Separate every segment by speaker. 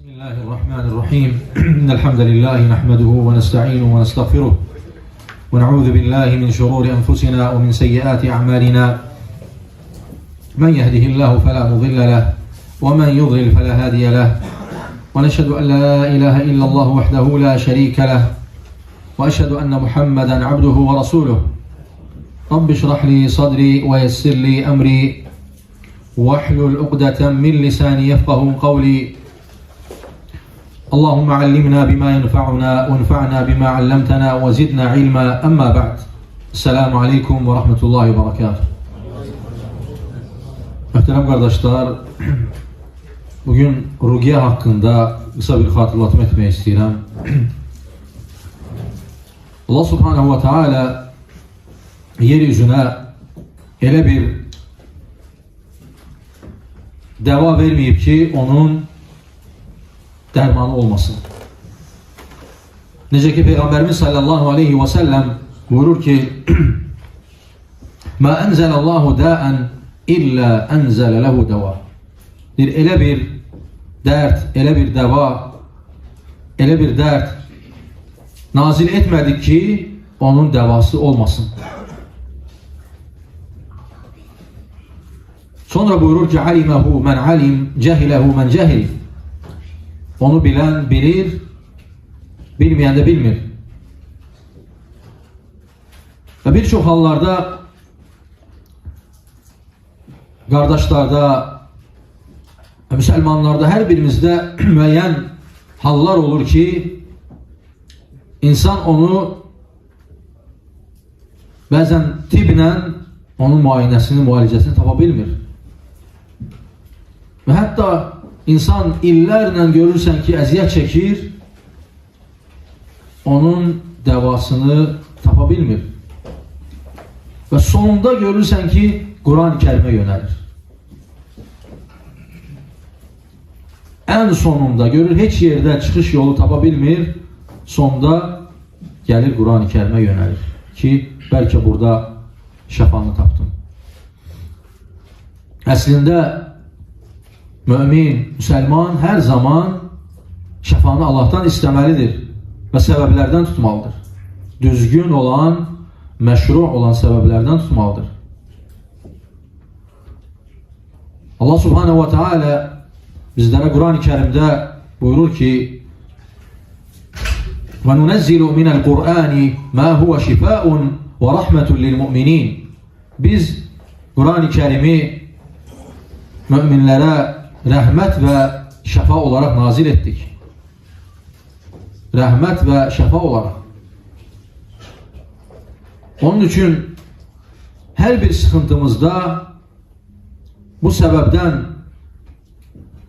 Speaker 1: بسم الله الرحمن الرحيم إن الحمد لله نحمده ونستعينه ونستغفره ونعوذ بالله من شرور أنفسنا ومن سيئات أعمالنا من يهده الله فلا مضل له ومن يضلل فلا هادي له ونشهد أن لا إله إلا الله وحده لا شريك له وأشهد أن محمدا عبده ورسوله رب اشرح لي صدري ويسر لي أمري واحلل عقدة من لساني يفقه قولي اللهم علمنا بما ينفعنا وانفعنا بما علمتنا وزدنا علما أما بعد السلام عليكم ورحمة الله وبركاته. Muhterem kardeşler, bugün rukiye hakkında kısa bir hatırlatma etmek istedim. Allah Subhanahu ve Teala yeryüzüne elə bir deva vermeyip ki onun dermanı olmasın. Necə ki Peygamberimiz sallallahu aleyhi ve sellem buyurur ki مَا أَنْزَلَ اللّٰهُ دَاءً إِلَّا أَنْزَلَ لَهُ دَوَا. Elə bir dert, elə bir deva, elə bir dert nazil etmədik ki onun devası olmasın. Sonra buyurur ki alimehu men alim, cehilehu men cehil. Onu bilen bilir, bilmeyen de bilmir. Ve birçok hallarda, kardeşlerde, Müslümanlarda her birimizde müeyyen hallar olur ki insan onu bazen tiblə onun muayenesini, mualicesini tapa bilmir. Ve hatta insan illərlə görürsən ki əziyyət çəkir, onun devasını tapa bilmir. Ve sonunda görürsən ki Kur'an-ı Kerim'e yönelir. En sonunda görür hiç yerde çıkış yolu tapa bilmir, sonda gelir Kur'an-ı Kerim'e yönelir. Ki belki burada şəfanı tapdım. Əslində mümin, Müslüman her zaman şəfanı Allah'tan isteməlidir ve sebeplerden tutmalıdır. Düzgün olan, meşru olan sebeplerden tutmalıdır. Allah Subhanahu ve Teala bizlere Kur'an-ı Kerim'de buyurur ki وَنُنَزِّلُ مِنَ الْقُرْآنِ مَا هُوَ شِفَاءٌ وَرَحْمَةٌ لِلْمُؤْمِنِينَ. Biz Kur'an-ı Kerim'i müminlere rahmet ve şefa olarak nazil ettik. Rahmet ve şefa olarak. Onun için her bir sıkıntımızda bu sebepten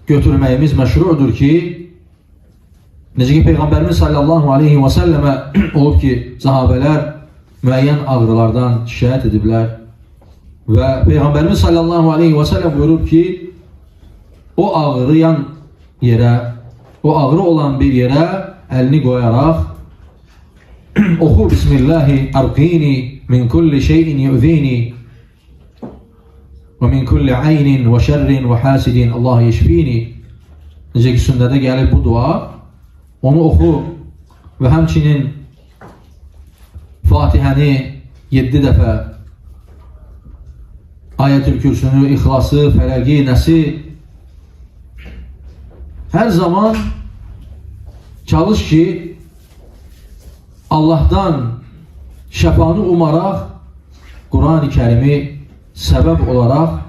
Speaker 1: götürmeyimiz meşrudur ki necə ki Peygamberimiz sallallahu aleyhi ve selleme olub ki sahabeler müeyyen ağrılardan şikayet ediblər ve Peygamberimiz sallallahu aleyhi ve sellem buyurur ki o ağrıyan yere, o ağrı olan bir yere elini koyarak oku Bismillahi arqini min kulli şeyin yu'zini ve min kulli aynin ve şerrin ve hasidin Allah yeşfini. Necə ki sünnədə gəlib bu dua, onu oku ve həmçinin Fatihəni 7 dəfə, Ayetül Kürsünü, İxlası, Fələqi, Nəsi her zaman çalış ki Allah'tan şəfanı umaraq Kur'an-ı Kerim'i sebep olarak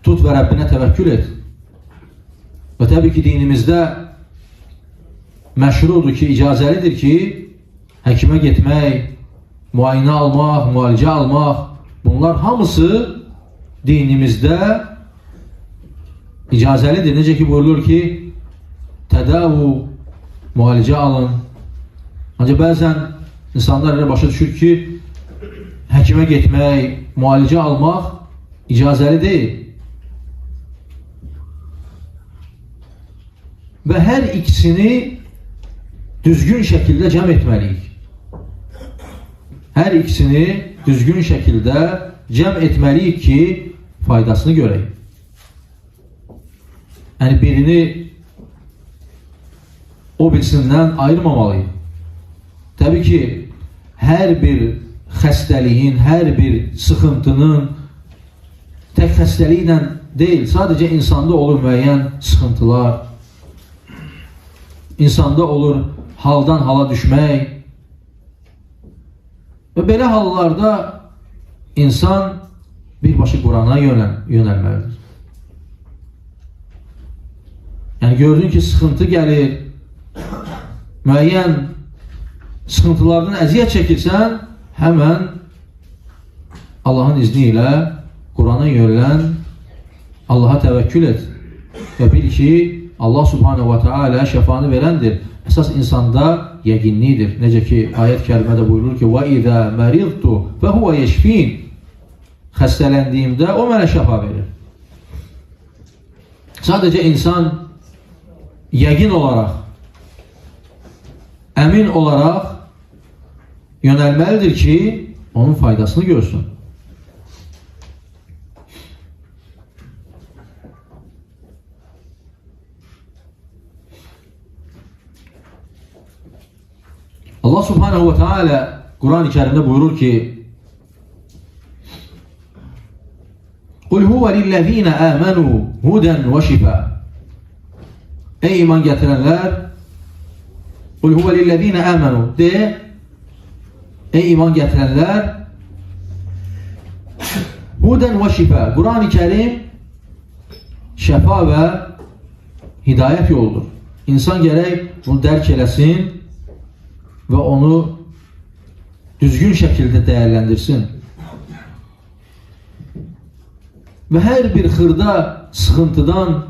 Speaker 1: tut ve Rabbine tevekkül et. Ve tabii ki dinimizde meşrudur ki, icazelidir ki həkimə getmək, muayene almaq, mualicə almaq, bunlar hamısı dinimizde icazelidir. Necə ki buyurulur ki tedavu, mualicə alın. Ancaq bəzən insanlar elə başa düşür ki həkimə getmək, mualicə almaq icazəli deyil. Ve her ikisini düzgün şekilde cəm etməliyik. Her ikisini düzgün şekilde cəm etməliyik ki faydasını görək. Yani birini o birisindən ayırmamalıyıq. Təbii ki, hər bir xəstəliyin, hər bir sıxıntının tək xəstəliklə deyil, sadəcə insanda olur müəyyən sıxıntılar, insanda olur haldan hala düşmək və belə hallarda insan birbaşa Qurana yönəlməlidir. Yəni gördün ki, sıxıntı gəlir, müəyyən sıxıntılardan əziyyət çəkirsən, həmən Allahın izni ilə Qurana yönələn, Allaha təvəkkül et və bil ki, Allah subhanahu wa ta'ala şəfanı verəndir. Əsas insanda yəqinlidir. Necə ki, ayət kərimədə buyurur ki, وَإِذَا مَرِضْتُ فَهُوَ يَشْفِينَ Xəstələndiyimdə o mənə şəfa verir. Sadəcə insan yəqin olaraq, əmin olaraq yönəlməlidir ki, onun faydasını görsün. Allah subhanahu wa ta'ala Kur'an-ı Kerim'de buyurur ki قُلْ هُوَ لِلَّذ۪ينَ آمَنُوا هُدًا وَشِفَاءً Ey iman getirenler, قُلْ هُوَ لِلَّذ۪ينَ آمَنُوا de, ey iman getirenler, huden ve şifa. Kur'an-ı Kerim şefa ve hidayet yoludur. İnsan gerek bunu dərk eləsin ve onu düzgün şekilde değerlendirsin. Ve her bir xırda sıxıntıdan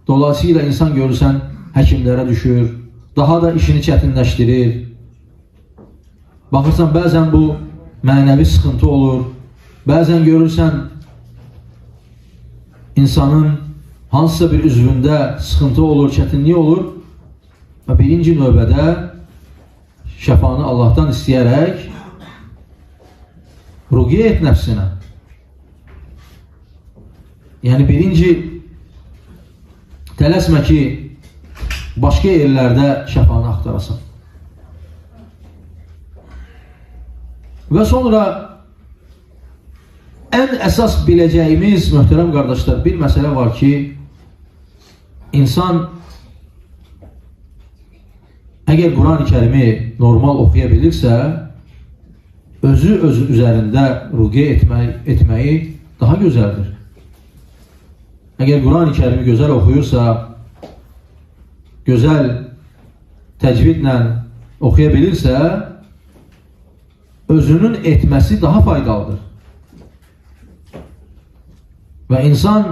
Speaker 1: dolayısıyla insan görürsən həkimlərə düşür, daha da işini çətinləşdirir. Baxırsan, bəzən bu mənəvi sıxıntı olur, bəzən görürsən insanın hansısa bir üzvündə sıxıntı olur, çətinlik olur və birinci növbədə şəfanı Allah'tan istəyərək ruqiyyə et nəfsinə. Yəni birinci tələsmə ki, başqa yerlərdə şəfanı axtarasan. Və sonra ən əsas biləcəyimiz, möhtərəm qardaşlar, bir məsələ var ki, insan əgər Qur'an-ı Kərimi normal oxuya bilirsə, özü üzərində ruqiyyə etməyi daha gözəldir. Əgər Qur'an-ı Kərimi gözəl oxuyursa, gözəl təcvidlə oxuya bilirsə, özünün etməsi daha faydalıdır. Və insan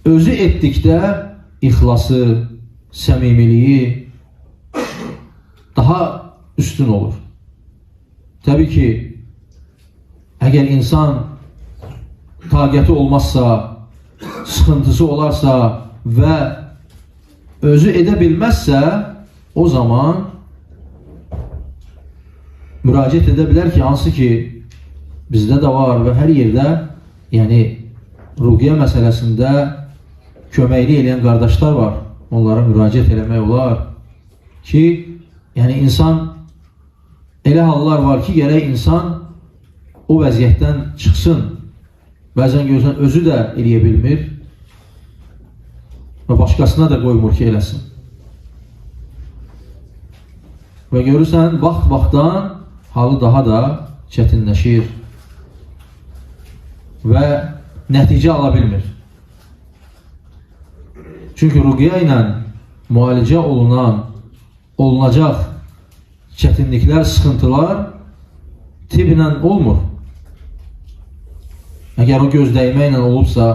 Speaker 1: özü etdikdə ixlası, səmimiliyi daha üstün olur. Təbii ki, əgər insan taqəti olmazsa, sıxıntısı olarsa və özü edə bilməzsə, o zaman müraciət edə bilər ki, hansı ki bizdə də var və hər yerdə, yəni ruqiyyə məsələsində köməkli edən qardaşlar var. Onlara müraciət eləmək olar ki, yəni insan elə hallar var ki, gərək insan o vəziyyətdən çıxsın. Bəzən görürsən, özü də eləyə bilmir və başqasına da qoymur ki, eləsin. Və görürsən, vaxt-vaxtdan halı daha da çətinləşir və nəticə ala bilmir. Çünki ruqiyyə ilə müalicə olunacaq çətinliklər, sıxıntılar tiblə olmur. Əgər o gözdəyməklə olubsa,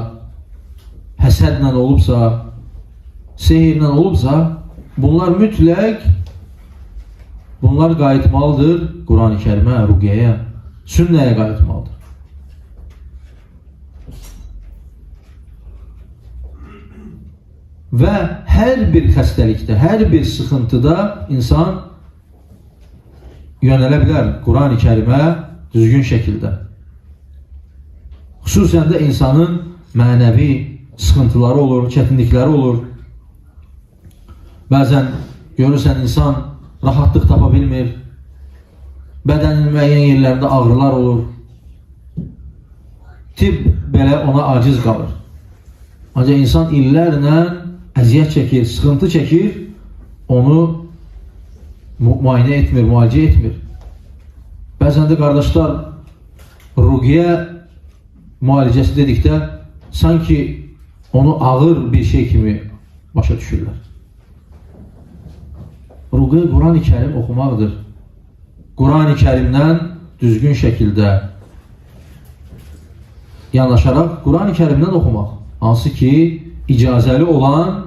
Speaker 1: həsədlə olubsa, sehirlə olubsa, bunlar mütləq, bunlar qayıtmalıdır Qur'an-ı Kərimə, ruqiyyəyə, sünnəyə qayıtmalıdır. Və hər bir xəstəlikdə, hər bir sıxıntıda insan yönələ bilər Qur'an-ı Kərimə düzgün şəkildə. Xüsusən də insanın mənəvi sıxıntıları olur, çətinlikləri olur. Bəzən görürsən insan rahatlıq tapa bilmir, bədənin müəyyən yerlərində ağrılar olur, tibb belə ona aciz qalır. Ancaq insan illərlə əziyyət çəkir, sıxıntı çəkir, onu müayinə etmir, müalicə etmir. Bəzən də qardaşlar, ruqiyyə müalicəsi dedikdə sanki onu ağır bir şey kimi başa düşürlər. Ruqiyyə Quran-ı Kərim oxumaqdır. Quran-ı Kərimdən düzgün şəkildə yanaşaraq Quran-ı Kərimdən oxumaq. Hansı ki, icazəli olan,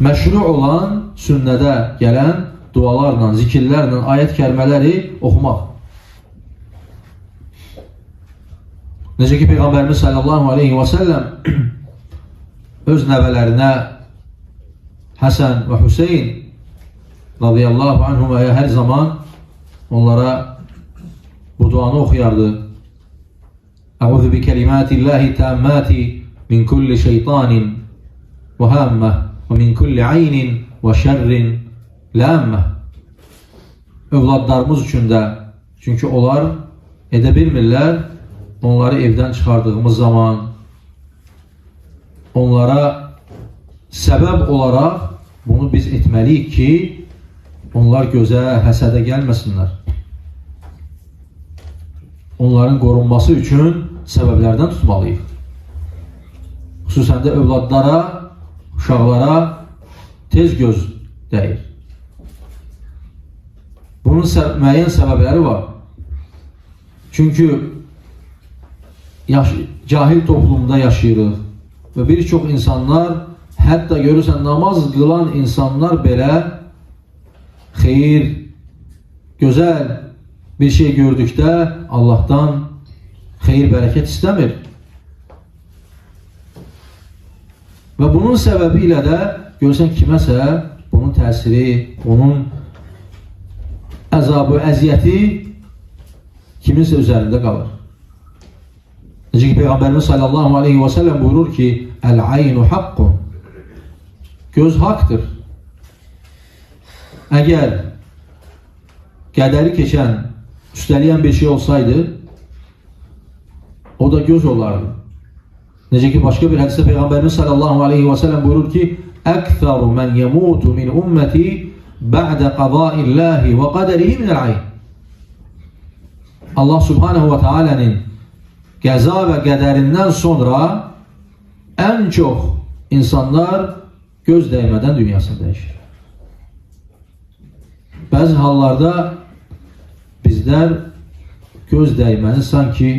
Speaker 1: məşru olan, sünnədə gələn dualarla, zikirlərlə, ayət kəlmələri oxumaq. Necə ki, Peyğəmbərimiz sallallahu aleyhi və səlləm öz nəvələrinə Həsən və Hüseyin radiyallahu anhumaya hər zaman onlara bu duanı oxuyardı. Əuzu bi kəlimatillahi təmmati min kulli şeytanin və həmmə və min kulli aynin və şərrin ləmmə. Övladlarımız üçün də, çünki onlar edə bilmirlər, onları evdən çıxardığımız zaman onlara səbəb olaraq bunu biz etməliyik ki, onlar gözə, həsədə gəlməsinlər. Onların qorunması üçün səbəblərdən tutmalıyıq. Xüsusən də övladlara, uşaqlara tez göz dəyir. Bunun müəyyən səbəbləri var. Çünki cahil toplumda yaşayırıq və bir çox insanlar, hətta görürsən namaz qılan insanlar belə xeyir, gözəl bir şey gördükdə Allahdan xeyir, bərəkət istəmir. Və bunun səbəbi ilə də görürsən kiməsə bunun təsiri, onun əzabı, əziyyəti kiminsə üzərində qalır. Necə ki, Peyğəmbərimiz sallallahu aleyhi və səlləm buyurur ki, Əl-aynu haqqun. Göz haqdır. Əgər qədəri keçən, üstəliyən bir şey olsaydı, o da göz olardı. Necə ki, başqa bir hədisdə Peyğəmbərimiz sallallahu aleyhi və səlləm buyurur ki, Əktharu mən yemutu min ümməti bə'də qadaillahi və qədərihi minəl-ayn. Allah subhanehu və teala'nın qəza və qədərindən sonra ən çox insanlar göz dəymədən dünyasını dəyişir. Bəzi hallarda bizlər göz dəyməni sanki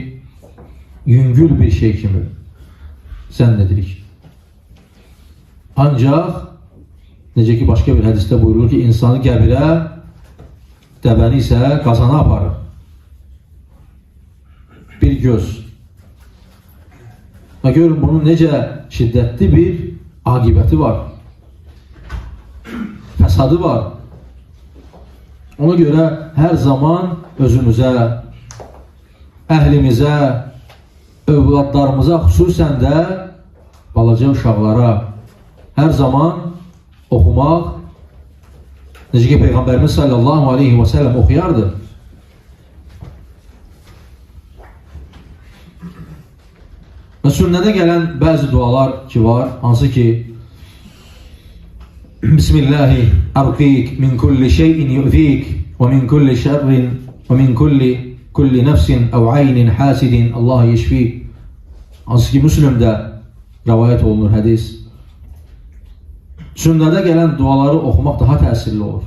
Speaker 1: yüngül bir şey kimi zənn edirik. Ancaq necə ki, başqa bir hədisdə buyurur ki, insanı qəbirə, dəvəni isə qazana aparır. Bir göz. Və görün, bunun necə şiddətli bir aqibəti var. Fəsadı var. Ona görə hər zaman özümüzə, əhlimizə, övladlarımıza, xüsusən də balaca uşaqlara hər zaman oxumaq, necə ki, Peyğəmbərimiz sallallahu aleyhi və səlləm oxuyardı. Və sünnədə gələn bəzi dualar ki var, hansı ki, Bismillahi arqik min kulli şeyin yu'zik və min kulli şərrin və min kulli nəfsin əv aynin hasidin Allah yeşfik. Hansı ki, Müslümdə rəvayət olunur hədis. Sünnədə gələn duaları oxumaq daha təsirli olur.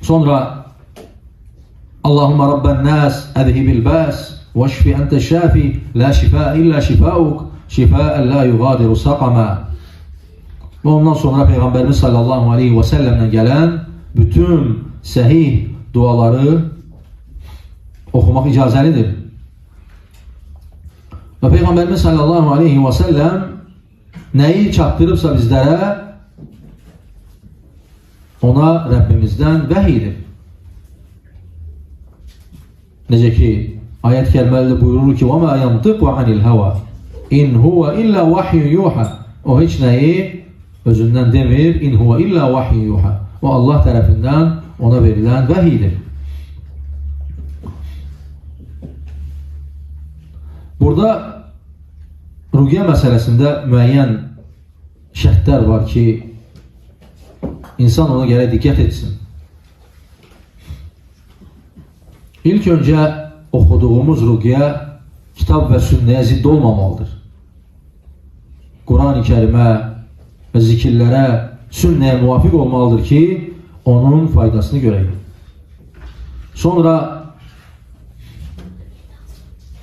Speaker 1: Sonra Allahumma Rabban nas əzhibil bəs vəşfi əntə şəfi la şifaa illə şifauk şifaən la yugadiru saqama. Və ondan sonra Peyğəmbərimiz sallallahu aleyhi və səlləmdən gələn bütün səhih duaları oxumaq icazəlidir. Və Peyğəmbərimiz sallallahu aleyhi və səlləm nəyi çatdırıbsa bizlərə, ona Rəbbimizdən vəhidir. Necə ki, ayət kəlməli buyurur ki, وَمَا يَنْطِقُ عَنِ الْهَوَى إِنْ هُوَ إِلَّا وَحْيٌ يُوحَى O heç nəyi özündən demir. İn huve illa vahyi yuha. O Allah tərəfindən ona verilən vəhidir. Burada ruqya məsələsində müəyyən şərtlər var ki, insan ona görə diqqət etsin. İlk öncə oxuduğumuz ruqya kitab və sünnəyə zidd olmamalıdır. Quran-ı Kərimə və zikirlərə, sünnəyə muvafiq olmalıdır ki, onun faydasını görək. Sonra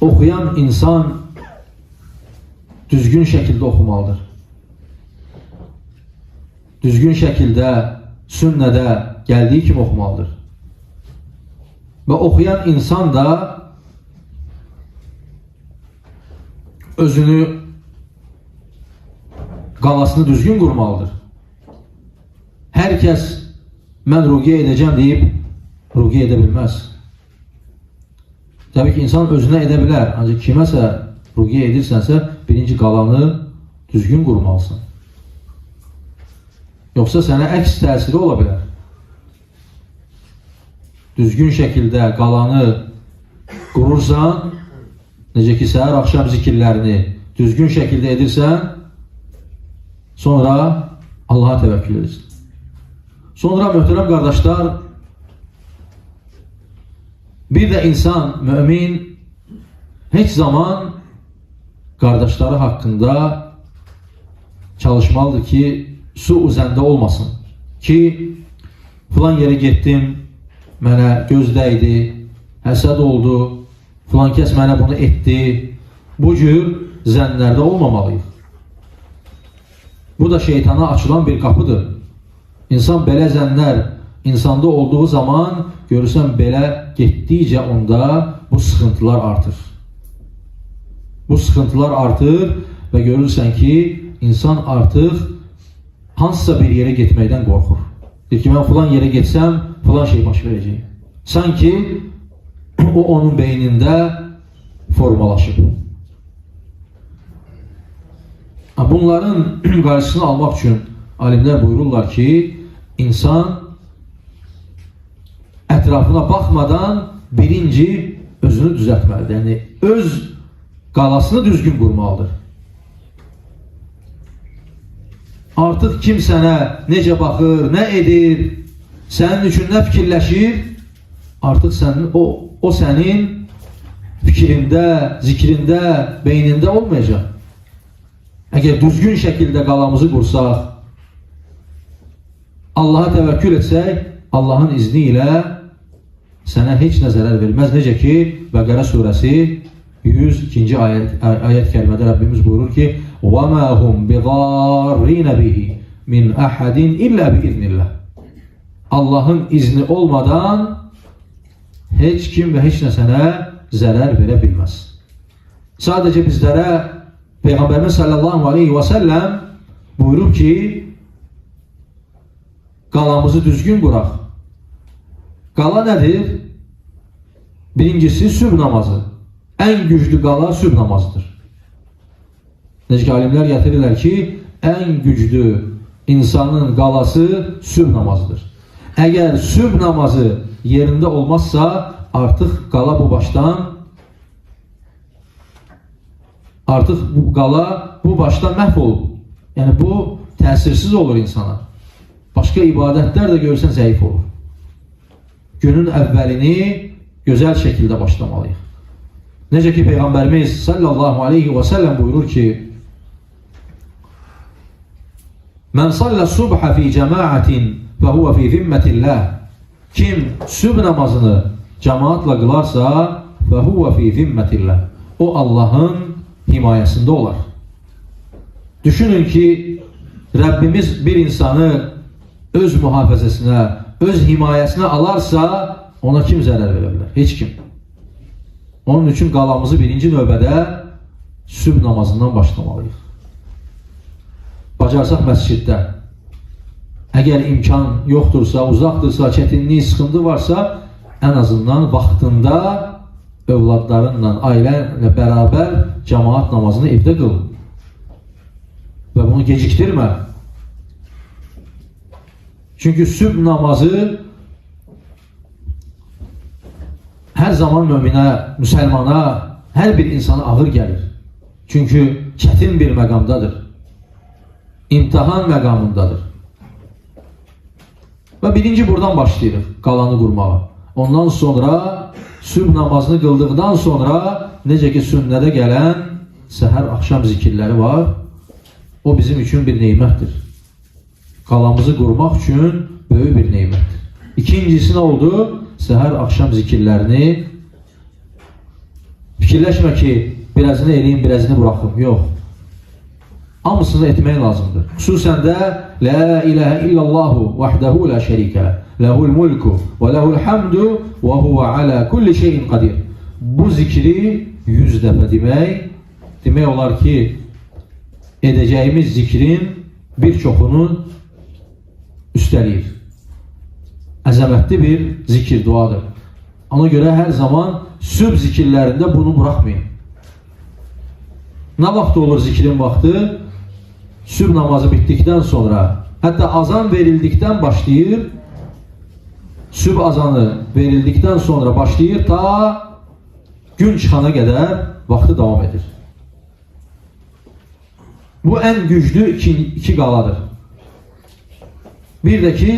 Speaker 1: oxuyan insan düzgün şəkildə oxumalıdır. Düzgün şəkildə, sünnədə gəldiyi kimi oxumalıdır. Və oxuyan insan da özünü, qalasını düzgün qurmalıdır. Hər kəs mən ruqya edəcəm deyib ruqya edə bilməz. Təbii ki, insan özünə edə bilər. Ancaq kiməsə ruqya edirsənsə, birinci qalanı düzgün qurmalısın. Yoxsa sənə əks təsiri ola bilər. Düzgün şəkildə qalanı qurursan, necə ki, səhər axşam zikirlərini düzgün şəkildə edirsən, sonra Allaha təvəkkül edirsən. Sonra möhtərəm qardaşlar, bir də insan, mümin, heç zaman qardaşları haqqında çalışmalıdır ki, su üzəndə olmasın. Ki, filan yere getdim, mənə göz dəydi, həsəd oldu, filan kəs mənə bunu etdi. Bu cür zənnlərdə olmamalıyıq. Bu da şeytana açılan bir qapıdır. İnsan belə zənnlər insanda olduğu zaman görürsən belə getdikcə onda bu sıxıntılar artır. Bu sıxıntılar artır və görürsən ki, insan artıq hansısa bir yere getməkdən qorxur. Deyir ki, mən filan yere getsəm, filan şey baş verəcək. Sanki o onun beynində formalaşıb. Bunların qarşısını almaq üçün alimlər buyururlar ki, insan ətrafına baxmadan birinci özünü düzəltməlidir. Yəni, öz qalasını düzgün qurmalıdır. Artıq kim sənə necə baxır, nə edir, sənin üçün nə fikirləşir, artıq sənin, o sənin fikrində, zikrində, beynində olmayacaq. Əgər düzgün şəkildə qalamızı qursaq, Allaha təvəkkül etsək, Allahın izni ilə sənə heç nə zərər verməz. Necə ki, Bəqərə surəsi 102-ci ayət kərimədə Rəbbimiz buyurur ki, وَمَا هُمْ بِضَارِّينَ بِهِ مِنْ أَحَدٍ إِلَّا بِإِذْنِ اللّٰهِ Allahın izni olmadan heç kim və heç nə sənə zərər verə bilməz. Sadəcə bizlərə Peyğəmbərimiz sallallahu aleyhi və səlləm buyurub ki, qalamızı düzgün quraq. Qala nədir? Birincisi sübh namazı. Ən güclü qala sübh namazıdır. Necə ki, alimlər gətirirlər ki, ən güclü insanın qalası sübh namazıdır. Əgər sübh namazı yerində olmazsa, artıq qala bu başdan məhv olur. Yəni, bu təsirsiz olur insana. Başqa ibadətlər də görürsən zəif olur. Günün əvvəlini gözəl şəkildə başlamalıyıq. Necə ki, Peyğəmbərimiz sallallahu aleyhi və səlləm buyurur ki, Mən sallə subhə fi cəmaətin və huvə fi zimmətilləh. Kim sübh namazını cəmaatla qılarsa, və huvə fi zimmətilləh. O Allahın himayəsində olar. Düşünün ki, Rəbbimiz bir insanı öz mühafizəsinə, öz himayəsinə alarsa, ona kim zərər verə bilər? Heç kim. Onun üçün qalamızı birinci növbədə sübh namazından başlamalıyıq. Bacarsaq məsciddə. Əgər imkan yoxdursa, uzaqdırsa, çətinlik, sıxıntı varsa, ən azından vaxtında övladlarınla, ailə ilə bərabər cəmaat namazını evdə qılın. və bunu gecikdirmə. Çünki sübh namazı hər zaman möminə, müsəlmana, hər bir insana ağır gəlir. Çünki çətin bir məqamdadır. İmtihan məqamındadır. Və birinci buradan başlayırıq qalanı qurmağa. Ondan sonra sübh namazını qıldıqdan sonra necə ki sünnədə gələn səhər axşam zikirləri var. O bizim üçün bir neymətdir. Qalamızı qurmaq üçün böyük bir neymətdir. İkincisi nə oldu? Səhər axşam zikirlərini fikirləşmə ki, birazını eləyim, birazını buraxım. Yox. Hamısını etmək lazımdır. Xüsusən də La ilahə illallahu vahdehu la şərikə lehul mulku və lehul hamdu və huve ala kulli şeyin qadir. Bu zikri 100 dəfə demək olar ki, edəcəyimiz zikrin bir çoxunu üstələyir. Əzəmətli bir zikir, duadır. Ona görə hər zaman sübh zikirlərində bunu buraxmayın. Nə vaxt olur zikrin vaxtı? Sübh namazı bitdikdən sonra, hətta azan verildikdən başlayır, sübh azanı verildikdən sonra başlayır, ta gün çıxana qədər vaxtı davam edir. Bu ən güclü iki qaladır. Bir də ki,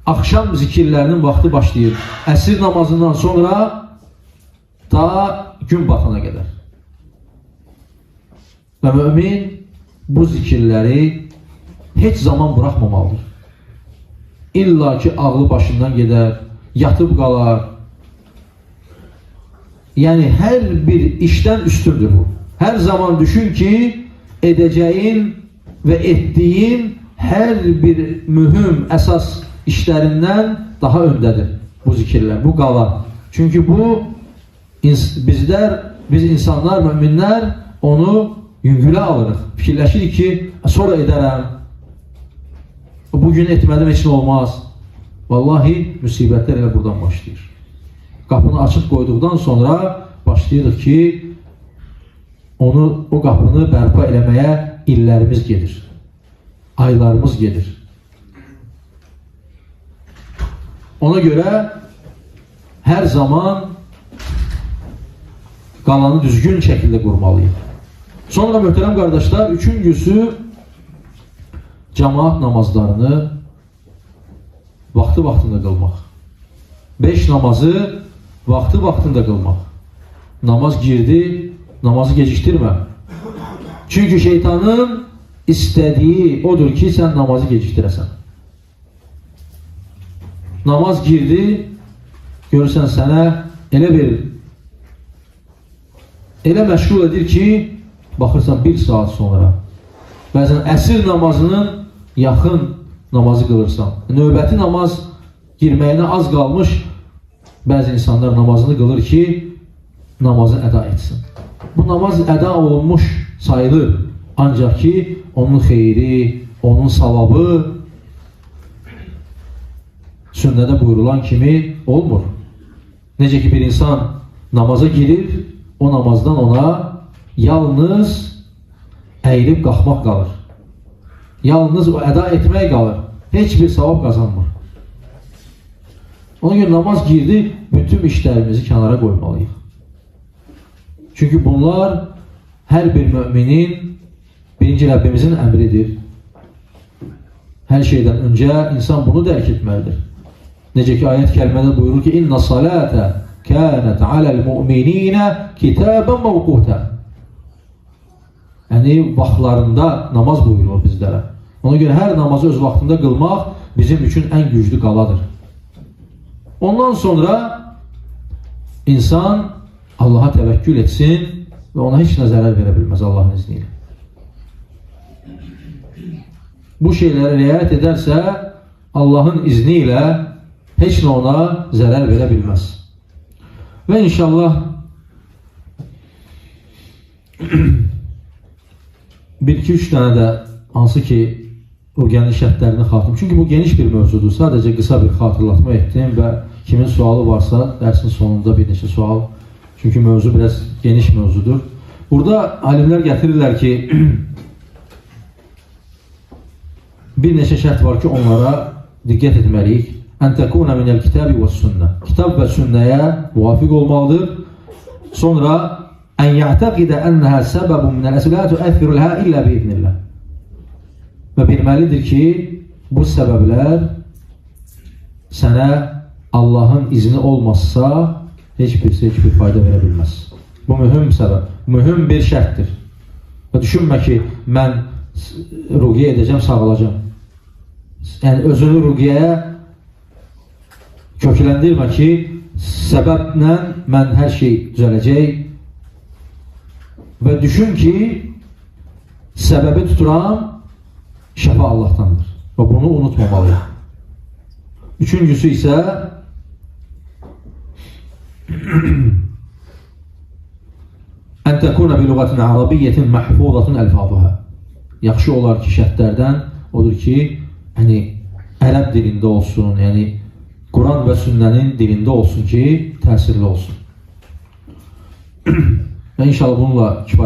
Speaker 1: axşam zikirlərinin vaxtı başlayır. Əsr namazından sonra ta gün batana qədər. Və mümin bu zikirləri heç zaman buraxmamalıdır. İlla ki ağlı başından gedər, yatıb qalar. Yəni hər bir işdən üstündür bu. Hər zaman düşün ki, edəcəyin və etdiyin hər bir mühüm, əsas işlərindən daha öndədir bu zikirlər, bu qala. Çünki bu, biz insanlar, müminlər onu yüngülə alırıq. Fikirləşirik ki, sonra edərəm. Bugün etmədim, heç nə olmaz. Vallahi, müsibətlər elə buradan başlayır. Qapını açıq qoyduqdan sonra başlayırıq ki, o qapını bərpa eləməyə illərimiz gedir. Aylarımız gedir. Ona görə hər zaman qalanı düzgün şəkildə qurmalıyıq. Sonra möhtərəm qardaşlar, üçüncüsü cemaat namazlarını vaxtı-vaxtında qılmaq. 5 namazı vaxtı-vaxtında qılmaq. Namaz girdi, namazı gecikdirmə. Çünki şeytanın istədiyi odur ki, sən namazı gecikdirəsən. Namaz girdi, görürsən sənə elə məşğul edir ki, baxırsan 1 saat sonra. Bəzən əsr namazının yaxın namazı qılırsan. Növbəti namaz girməyinə az qalmış, bəzi insanlar namazını qılır ki, namazı əda etsin. Bu namaz əda olunmuş sayılır. Ancaq ki, onun xeyri, onun savabı sünnədə buyurulan kimi olmur. Necə ki, bir insan namaza girir, o namazdan ona yalnız əyilib qalxmaq qalır. Yalnız o əda etmək qalır. Heç bir savab qazanmır. Ona görə namaz girdi, bütün işlərimizi kənara qoymalıyıq. Çünki bunlar hər bir müminin birinci Rəbbimizin əmridir. Hər şeydən öncə insan bunu dərk etməlidir. Necə ki, ayət kəlmədə buyurur ki, İnna salətə kənət aləl mü'mininə kitəbən məvqutə. Yəni, vaxtlarında namaz buyurur bizlərə. Ona görə hər namazı öz vaxtında qılmaq bizim üçün ən güclü qaladır. Ondan sonra insan Allaha təvəkkül etsin və ona heç nə zərər verə bilməz Allahın izni ilə. Bu şeylərə riayət edərsə, Allahın izni ilə heç nə ona zərər verə bilməz. Və inşallah bir-iki-üç dənə də hansı ki o geniş şərtlərini xatırladım. Çünki bu geniş bir mövzudur. Sadəcə qısa bir xatırlatma etdim və kimin sualı varsa dərsin sonunda bir neçə sual. Çünki mövzu biraz geniş mövzudur. Burada alimler gətirirlər ki, bir neçə şərt var ki, onlara diqqət etməliyik. Ən təkuna minəl kitabi və sünnə. Kitab və sünnəyə muvafiq olmalıdır. Sonra ən ya'taqidə ənəhə səbəbun minəl əslə tuəthirul hə illə biiznillah. Və bilməlidir ki, bu səbəblər sənə Allahın izni olmazsa heç bir fayda verə bilməz. Bu mühüm səbəb, mühüm bir şərtdir. Və düşünmə ki, mən ruqiyyə edəcəm, sağalacam. Yəni, özünü ruqiyyəyə kökləndirmə ki, səbəblə mən hər şey düzələcək və düşün ki, səbəbi tuturam, şəfa Allahdandır və bunu unutmamalıyım. Üçüncüsü isə ən təkuna bi lüğətin ərabiyyetin məhfuzatun əlfazuha. Yaxşı olar ki, şərtlərdən odur ki, yəni ərəb dilində olsun, yəni Quran və sünnənin dilində olsun ki, təsirli olsun. Və inşallah bununla kifayət